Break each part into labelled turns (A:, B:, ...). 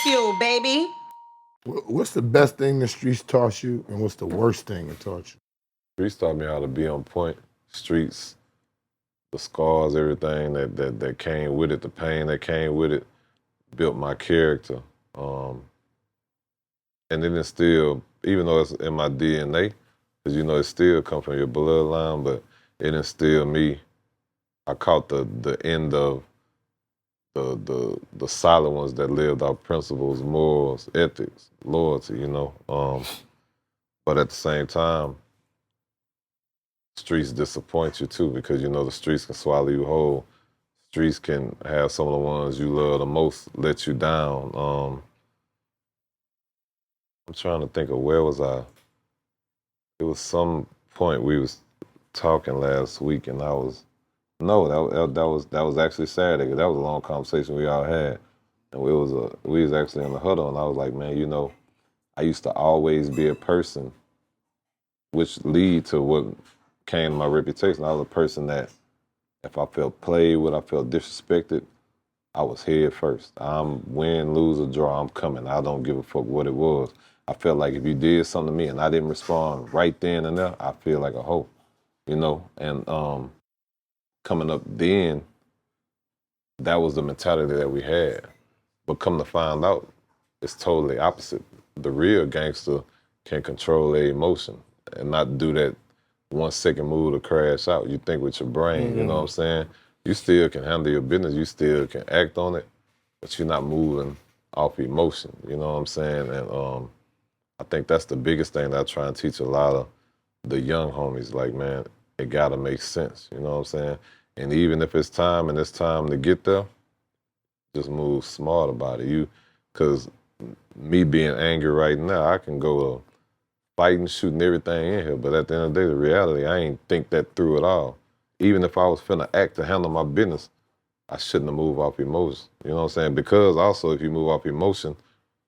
A: Bagfuel, baby.
B: What's the best thing the streets taught you, and what's the worst thing it taught you?
C: Streets taught me how to be on point. Streets, the scars, everything that came with it, the pain that came with it, built my character. And it instilled, even though it's in my DNA, because you know it still come from your bloodline, but it instilled me. I caught the end of the solid ones that lived out principles, morals, ethics, loyalty, you know. But at the same time, streets disappoint you too, because you know the streets can swallow you whole. Streets can have some of the ones you love the most let you down. I'm trying to think of where was I. It was some point we was talking last week, and that was actually Saturday. 'Cause that was a long conversation we all had, and we was actually in the huddle, and I was like, man, you know, I used to always be a person, which lead to what came to my reputation. I was a person that if I felt played with, I felt disrespected, I was head first. I'm win, lose, or draw, I'm coming. I don't give a fuck what it was. I felt like if you did something to me and I didn't respond right then and there, I feel like a hoe, you know? And coming up then, that was the mentality that we had. But come to find out, it's totally opposite. The real gangster can control their emotion and not do that 1 second move to crash out. You think with your brain, you know what I'm saying? You still can handle your business, you still can act on it, but you're not moving off emotion, you know what I'm saying? And I think that's the biggest thing that I try and teach a lot of the young homies, like, man, it gotta make sense, you know what I'm saying? And even if it's time and it's time to get there, just move smart about it. Because me being angry right now, I can go fighting, shooting everything in here, but at the end of the day, the reality, I ain't think that through at all. Even if I was finna act to handle my business, I shouldn't have moved off emotion. You know what I'm saying? Because also, if you move off emotion,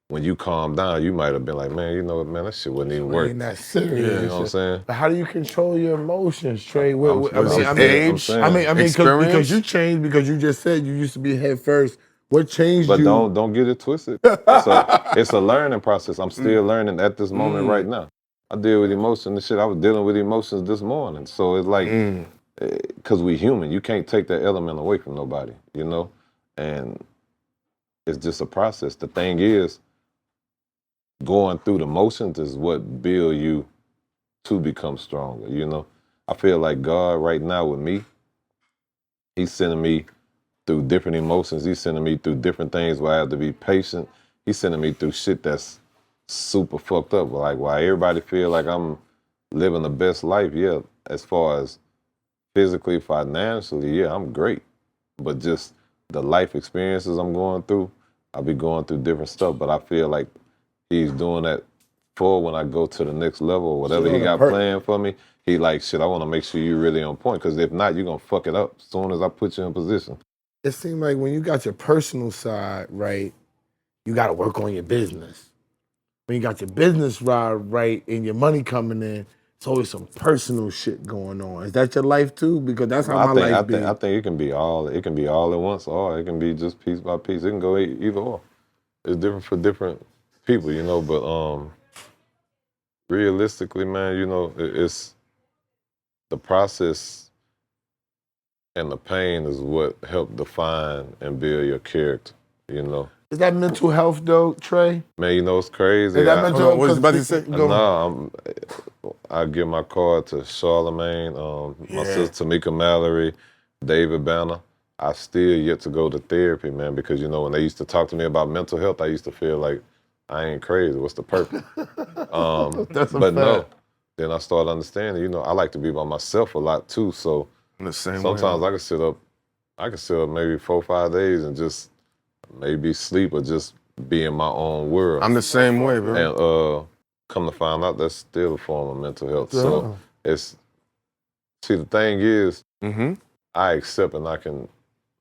C: when you calm down, you might have been like, man, you know what, man, that shit wasn't even worth.
B: Ain't that serious?
C: You know what I'm saying?
B: But how do you control your emotions, Trae? Because you changed, because you just said you used to be head first. What changed you?
C: But don't get it twisted. It's a learning process. I'm still learning at this moment right now. I deal with emotions and shit. I was dealing with emotions this morning. So it's like, because we human, you can't take that element away from nobody, you know? And it's just a process. The thing is, going through the motions is what build you to become stronger, you know? I feel like God right now with me, he's sending me through different emotions. He's sending me through different things where I have to be patient. He's sending me through shit that's super fucked up. Like, why everybody feel like I'm living the best life, yeah, as far as physically, financially, yeah, I'm great. But just the life experiences I'm going through, I'll be going through different stuff, but I feel like he's doing that for when I go to the next level or whatever he got planned for me. He like, shit, I want to make sure you're really on point, because if not, you're going to fuck it up as soon as I put you in position.
B: It seemed like when you got your personal side right, you got to work on your business. When you got your business right and your money coming in, it's always some personal shit going on. Is that your life too? Because that's how my life be.
C: I think it can be all at once, or it can be just piece by piece. It can go either or. It's different for different people, you know, but realistically, man, you know, it's the process and the pain is what help define and build your character, you know.
B: Is that mental health though, Trae?
C: Man, you know it's crazy.
B: Is that mental health?
D: What was about to say?
C: No, I give my card to Charlamagne, my sister Tamika Mallory, David Banner. I still yet to go to therapy, man, because you know when they used to talk to me about mental health, I used to feel like I ain't crazy. What's the purpose? But no, then I started understanding. You know, I like to be by myself a lot too. So sometimes I can sit up maybe 4 or 5 days and just maybe sleep or just be in my own world.
D: I'm the same way, bro.
C: And come to find out, that's still a form of mental health. Yeah. So the thing is, I accept and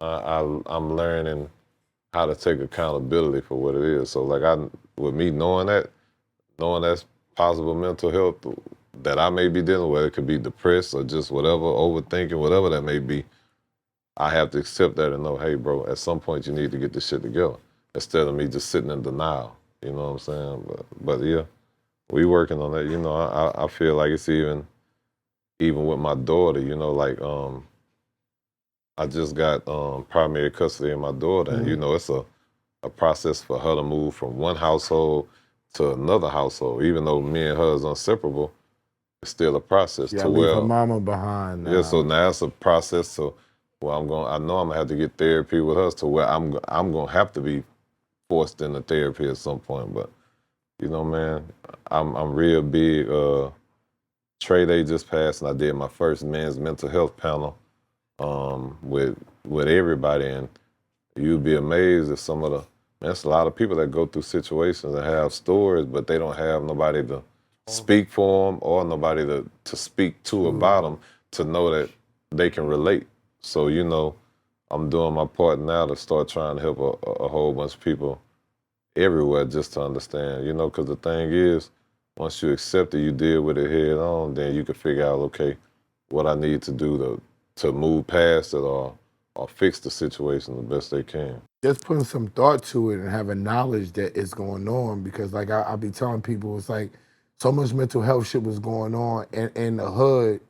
C: I'm learning how to take accountability for what it is. So like with me knowing that's possible mental health that I may be dealing with, it could be depressed or just whatever, overthinking, whatever that may be, I have to accept that and know, hey, bro, at some point you need to get this shit together. instead of me just sitting in denial. You know what I'm saying? But yeah, we working on that. You know, I feel like it's even with my daughter. You know, like I just got primary custody of my daughter, and you know, it's a process for her to move from one household to another household. Even though me and her is inseparable, it's still a process.
B: Yeah,
C: To
B: leave her
C: where,
B: mama behind now.
C: yeah, so now it's a process to where I know I'm gonna have to get therapy with her, to where I'm gonna have to be forced into therapy at some point. But you know, man, I'm real big. Trae Day just passed, and I did my first men's mental health panel with everybody, and you'd be amazed if some of the, there's a lot of people that go through situations and have stories, but they don't have nobody to speak for them or nobody to speak to about them to know that they can relate. So, you know, I'm doing my part now to start trying to help a whole bunch of people everywhere just to understand, you know, because the thing is, once you accept it, you deal with it head on, then you can figure out, okay, what I need to do to move past it or fix the situation the best they can.
B: Just putting some thought to it and having knowledge that it's going on, because like I'll be telling people, it's like so much mental health shit was going on in the hood,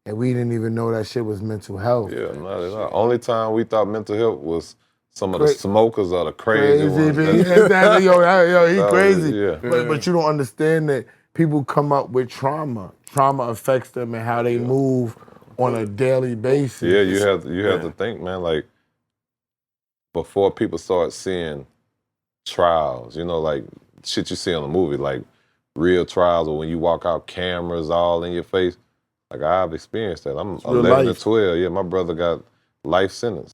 B: and we didn't even know that shit was mental health.
C: Yeah, not at all. Only time we thought mental health was some of the smokers or the crazy ones.
B: Exactly, yo, he crazy.
C: Yeah.
B: But you don't understand that people come up with trauma. Trauma affects them and how they move on a daily basis.
C: Yeah, you have to think, man, like before people start seeing trials, you know, like shit you see on a movie, like real trials, or when you walk out, cameras all in your face. Like I've experienced that. I'm 11 and 12. Yeah, my brother got life sentence.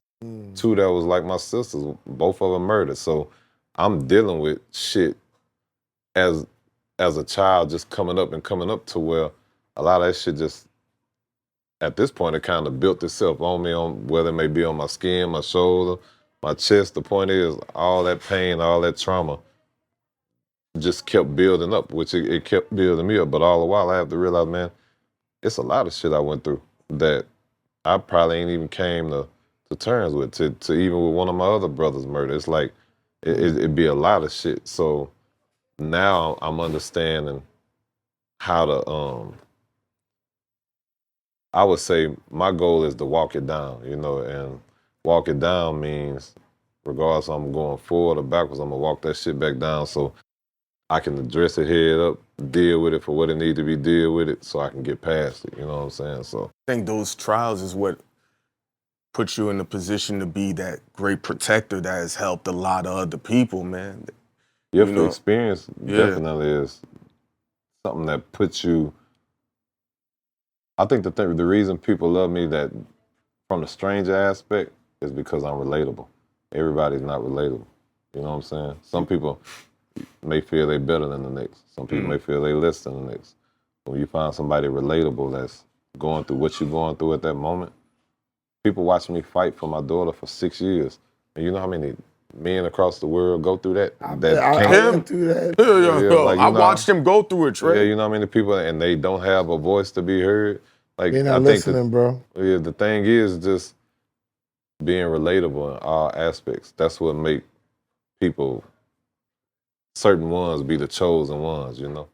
C: Two that was like my sisters, both of them murdered. So I'm dealing with shit as a child, just coming up to where a lot of that shit just, at this point, it kind of built itself on me, on whether it may be on my skin, my shoulder, my chest. The point is, all that pain, all that trauma just kept building up, which it kept building me up. But all the while, I have to realize, man, it's a lot of shit I went through that I probably ain't even came to terms with, to even with one of my other brothers' murder. It's like, it'd be a lot of shit. So now I'm understanding how to, I would say my goal is to walk it down, you know, and walk it down means regardless if I'm going forward or backwards, I'm gonna walk that shit back down so I can address it head up, deal with it for what it need to be, deal with it so I can get past it, you know what I'm saying? So
A: I think those trials is what put you in a position to be that great protector that has helped a lot of other people, man.
C: yeah, for experience definitely is something that puts you, I think the reason people love me that from the stranger aspect is because I'm relatable. Everybody's not relatable. You know what I'm saying? Some people may feel they're better than the next. Some people may feel they less than the next. When you find somebody relatable that's going through what you're going through at that moment, people watching me fight for my daughter for 6 years. And you know how many men across the world go through that?
B: I went through that.
C: Like,
A: I watched him go through it, Trae.
C: Yeah, you know how many people, and they don't have a voice to be heard. Like,
B: You're not listening, bro.
C: Yeah, the thing is just being relatable in all aspects. That's what make people, certain ones, be the chosen ones, you know?